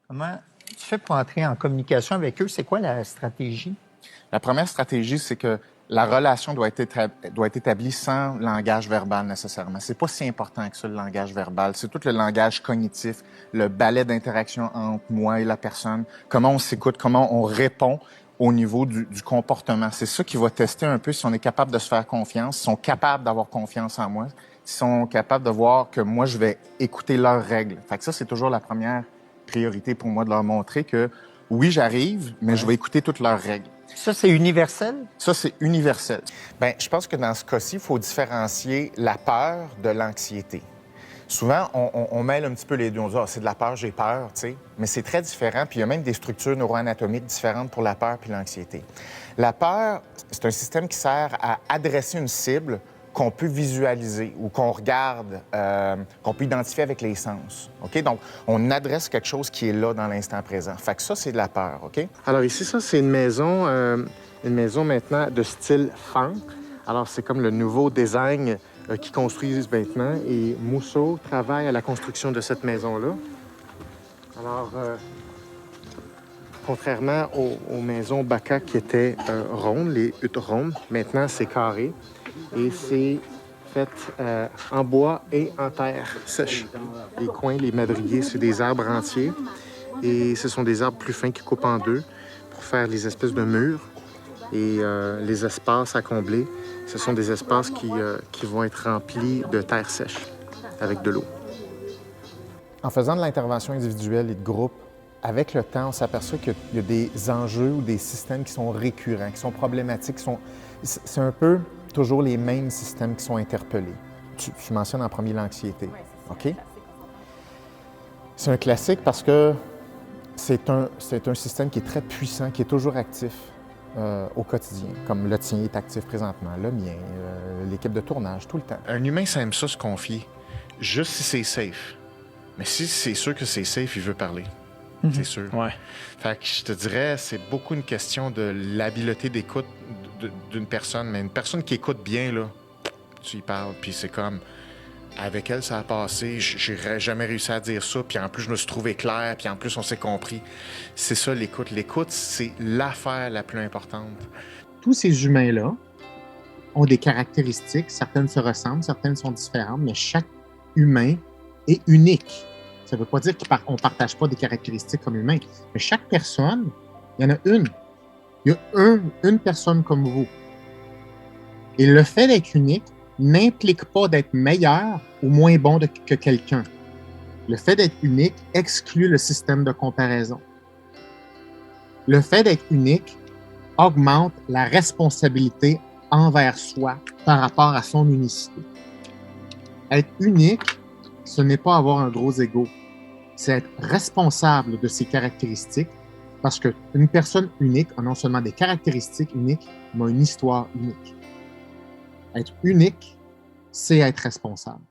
Comment tu fais pour entrer en communication avec eux? C'est quoi la stratégie? La première stratégie, c'est que la relation doit être établie sans langage verbal nécessairement. C'est pas si important que ça, le langage verbal. C'est tout le langage cognitif, le balai d'interaction entre moi et la personne, comment on s'écoute, comment on répond au niveau du comportement. C'est ça qui va tester un peu si on est capable de se faire confiance, si on sont capables d'avoir confiance en moi, s'ils sont capables de voir que moi, je vais écouter leurs règles. Fait que ça, c'est toujours la première priorité pour moi, de leur montrer que oui, j'arrive, mais je vais écouter toutes leurs règles. Ça, c'est universel? Ça, c'est universel. Bien, je pense que dans ce cas-ci, il faut différencier la peur de l'anxiété. Souvent, on mêle un petit peu les deux. On dit, c'est de la peur, j'ai peur, tu sais. Mais c'est très différent. Puis il y a même des structures neuroanatomiques différentes pour la peur puis l'anxiété. La peur, c'est un système qui sert à adresser une cible qu'on peut visualiser ou qu'on regarde, qu'on peut identifier avec les sens. OK? Donc, on adresse quelque chose qui est là dans l'instant présent. Fait que ça, c'est de la peur, OK? Alors ici, ça, c'est une maison maintenant de style funk. Alors, c'est comme le nouveau design qu'ils construisent maintenant. Et Mousseau travaille à la construction de cette maison-là. Alors, contrairement aux maisons Baca qui étaient rondes, les huttes rondes, maintenant, c'est carré. Et c'est fait en bois et en terre sèche. Les coins, les madriers, c'est des arbres entiers. Et ce sont des arbres plus fins qui coupent en deux pour faire les espèces de murs. Et les espaces à combler, ce sont des espaces qui vont être remplis de terre sèche avec de l'eau. En faisant de l'intervention individuelle et de groupe, avec le temps, on s'aperçoit qu'il y a des enjeux ou des systèmes qui sont récurrents, qui sont problématiques. C'est un peu toujours les mêmes systèmes qui sont interpellés. Tu mentionnes en premier l'anxiété. OK? C'est un classique parce que c'est un système qui est très puissant, qui est toujours actif au quotidien, comme le tien est actif présentement, le mien, l'équipe de tournage, tout le temps. Un humain, ça aime ça se confier, juste si c'est safe. Mais si c'est sûr que c'est safe, il veut parler. C'est sûr. Ouais. Fait que je te dirais, c'est beaucoup une question de l'habileté d'écoute d'une personne. Mais une personne qui écoute bien, là, tu y parles, puis c'est comme... Avec elle, ça a passé, j'ai jamais réussi à dire ça, puis en plus, je me suis trouvé clair, puis en plus, on s'est compris. C'est ça, l'écoute. L'écoute, c'est l'affaire la plus importante. Tous ces humains-là ont des caractéristiques. Certaines se ressemblent, certaines sont différentes, mais chaque humain est unique. Ça ne veut pas dire qu'on ne partage pas des caractéristiques comme humain, mais chaque personne, il y en a une. Il y a une personne comme vous. Et le fait d'être unique n'implique pas d'être meilleur ou moins bon que quelqu'un. Le fait d'être unique exclut le système de comparaison. Le fait d'être unique augmente la responsabilité envers soi par rapport à son unicité. Être unique, ce n'est pas avoir un gros ego. C'est être responsable de ses caractéristiques parce qu'une personne unique a non seulement des caractéristiques uniques, mais une histoire unique. Être unique, c'est être responsable.